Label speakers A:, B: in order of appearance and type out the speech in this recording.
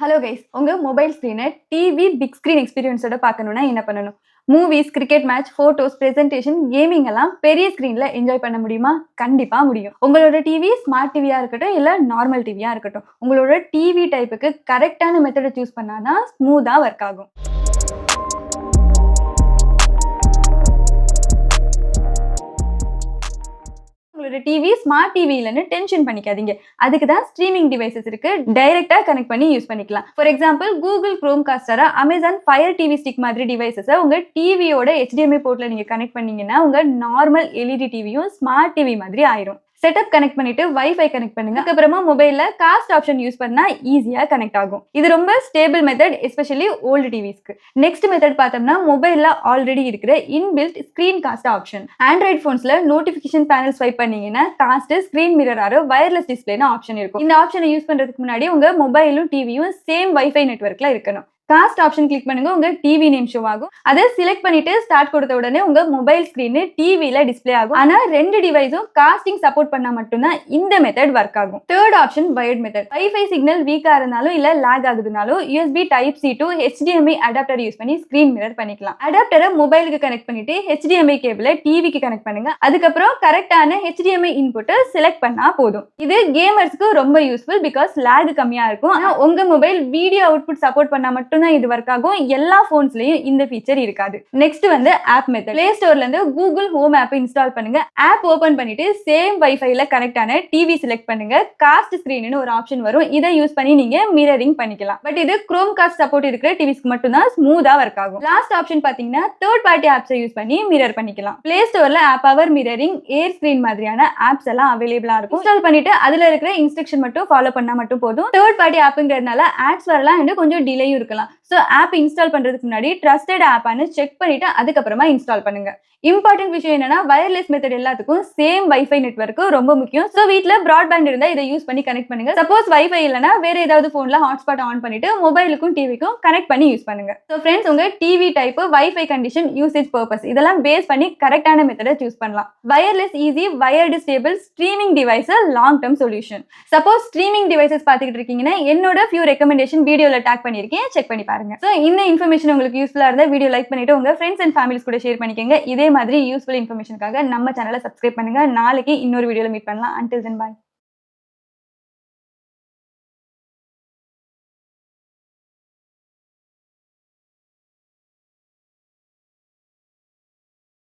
A: Hello guys, உங்க mobile ஸ்க்ரீனை TV big screen எக்ஸ்பீரியன்ஸோட பார்க்கணும்னா என்ன பண்ணணும்? Movies, cricket match, photos, presentation, gaming எல்லாம் பெரிய ஸ்க்ரீன்ல என்ஜாய் பண்ண முடியுமா? கண்டிப்பா முடியும். உங்களோட டிவி ஸ்மார்ட் டிவியா இருக்கட்டும், இல்ல நார்மல் டிவியா இருக்கட்டும், உங்களோட டிவி டைப்புக்கு கரெக்டான மெத்தடை சூஸ் பண்ணாதான் ஸ்மூதா ஒர்க் ஆகும். உங்களோட டிவி ஸ்மார்ட் டிவி இல்லைன்னு டென்ஷன் பண்ணிக்காதீங்க. அதுக்கு தான் ஸ்ட்ரீமிங் டிவைசஸ் இருக்கு. டைரக்டா கனெக்ட் பண்ணி யூஸ் பண்ணிக்கலாம். For example, Google chrome castor, Amazon fire TV stick மாதிரி டிவைசஸை உங்க டிவியோட HDMI போர்ட்ல நீங்க கனெக்ட் பண்ணீங்கன்னா உங்க நார்மல் LED டிவியும் ஸ்மார்ட் டிவி மாதிரி ஆயிரும். செட்டப் கனெக்ட் பண்ணிட்டு வைஃபை கனெக்ட் பண்ணுங்க. அதுக்கப்புறமா மொபைல்ல காஸ்ட் ஆப்ஷன் யூஸ் பண்ணா ஈஸியா கனெக்ட் ஆகும். இது ரொம்ப ஸ்டேபிள் மெத்தட், எஸ்பெஷலி ஓல்டு டிவிஸ்க்கு. நெக்ஸ்ட் மெத்தட் பார்த்தோம்னா, மொபைல்ல ஆல்ரெடி இருக்கிற inbuilt screen cast option. Android போன்ஸ்ல நோட்டிபிகேஷன் பேனல் ஸ்வைப் பண்ணீங்கன்னா cast, screen mirror or wireless டிஸ்பிளேன்னு ஆப்ஷன் இருக்கும். இந்த ஆப்ஷனை யூஸ் பண்றதுக்கு முன்னாடி உங்க மொபைலும் டிவியும் சேம் வைஃபை நெட்வொர்க்ல இருக்கணும். காஸ்ட் ஆப்ஷன் கிளிக் பண்ணுங்க, உங்க டிவி நேம் ஷோ ஆகும். அதை செலக்ட் பண்ணிட்டு ஸ்டார்ட் கொடுத்த உடனே உங்க மொபைல் ஸ்கிரீன் டிவில டிஸ்பிளே ஆகும். ஆனா ரெண்டு டிவைஸும் காஸ்டிங் சப்போர்ட் பண்ணா மட்டும்தான் இந்த மெத்தட் ஒர்க் ஆகும். Third option wired method. Wifi signal வீக்கா இருந்தாலும் இல்ல லேக் ஆகுதுனாலும் USB Type C to HDMI adapter use பண்ணி ஸ்கிரீன் மிரர் பண்ணிக்கலாம். அடாப்டரை மொபைலுக்கு கனெக்ட் பண்ணிட்டு HDMI கேபிளை டிவிக்கு கனெக்ட் பண்ணுங்க. அதுக்கப்புறம் கரெக்டான HDMI இன்புட்டை செலக்ட் பண்ணா போதும். இது கேமர்ஸ்க்கு ரொம்ப யூஸ்ஃபுல், பிகாஸ் லேக் கம்மியா இருக்கும். ஆனா உங்க மொபைல் வீடியோ அவுட்புட் சப்போர்ட் பண்ணா மட்டும் இது ஒர்க் ஆகும். எல்லா போன்ஸ்லயும் இந்த ஃபீச்சர் இருக்காது. நெக்ஸ்ட் வந்து ஆப் மெத்தட். பிளே ஸ்டோர்ல இருந்து கூகுள் ஹோம் ஆப் இன்ஸ்டால் பண்ணுங்க. ஆப் ஓபன் பண்ணிட்டு சேம் வைஃபைல கனெக்ட் ஆன டிவி செலக்ட் பண்ணுங்க. காஸ்ட் ஸ்கிரீன்னு ஒரு ஆப்ஷன் வரும். இதை யூஸ் பண்ணி நீங்க மிரரிங் பண்ணிக்கலாம். பட் இது குரோம் காஸ்ட் சப்போர்ட் இருக்கிற டிவிஸ்க்கு மட்டும் தான் ஸ்மூதா ஒர்க் ஆகும். லாஸ்ட் ஆப்ஷன் பாத்தீங்கன்னா, தேர்ட் பார்ட்டி ஆப்ஸை யூஸ் பண்ணி மிரர் பண்ணிக்கலாம். பிளே ஸ்டோர்ல பவர் மிரரிங், ஏர் ஸ்கிரீன் மாதிரியான ஆப்ஸ் எல்லாம் அவைலபிளா இருக்கும். இன்ஸ்டால் பண்ணிட்டு அதுல இருக்கிற இன்ஸ்ட்ரக்ஷன் மட்டும் ஃபாலோ பண்ணா மட்டும் போதும். தேர்ட் பார்ட்டி ஆப்ங்கிறதுனால ஆட்ஸ் வரலாம், கொஞ்சம் டிலேயும் இருக்கலாம். ஸோ ஆப் இன்ஸ்டால் பண்றதுக்கு முன்னாடி ட்ரஸ்டட் ஆப்பான்னு செக் பண்ணிட்டு அதுக்கப்புறமா இன்ஸ்டால் பண்ணுங்க. இம்பார்ட்டன்ட் விஷயம் என்னன்னா, வயர்லெஸ் மெத்தட் எல்லாத்துக்கும் சேம் வைஃபை நெட்வொர்க் ரொம்ப முக்கியம். ஸோ வீட்டில் ப்ராட்பேண்ட் இருந்தால் இதை யூஸ் பண்ணி கனெக்ட் பண்ணுங்க. சப்போஸ் வைஃபை இல்லைனா வேற ஏதாவது ஃபோன்ல ஹாட்ஸ்பாட் ஆன் பண்ணிட்டு மொபைலுக்கும் டிவிக்கும் கனெக்ட் பண்ணி யூஸ் பண்ணுங்க. ஸோ ஃப்ரெண்ட்ஸ், உங்க TV type, wifi condition, usage purpose இதெல்லாம் பேஸ் பண்ணி கரெக்டான மெத்தடை சூஸ் பண்ணலாம். Wireless easy, wired stable streaming device long term solution. Suppose streaming devices பார்த்துக்கிட்டு இருக்கீங்கன்னா, என்னோட ஃபியூ ரெக்கமெண்டேஷன் வீடியோல டேக் பண்ணியிருக்கேன், செக் பண்ணி பாருங்க. ஸோ இந்த இன்ஃபர்மேஷன் உங்களுக்கு யூஸ்ஃபுல்லா இருந்தால் வீடியோ லைக் பண்ணிட்டு உங்க ஃப்ரெண்ட்ஸ் அண்ட் ஃபேமிலிஸ் கூட ஷேர் பண்ணிக்கங்க. இதே மாதிரி யூஸ்ஃபுல் இன்ஃபர்மேஷனுக்காக நம்ம சேனலை சப்ஸ்கிரைப் பண்ணுங்க. நாளைக்கு இன்னொரு வீடியோல மீட் பண்ணலாம். Until then, bye.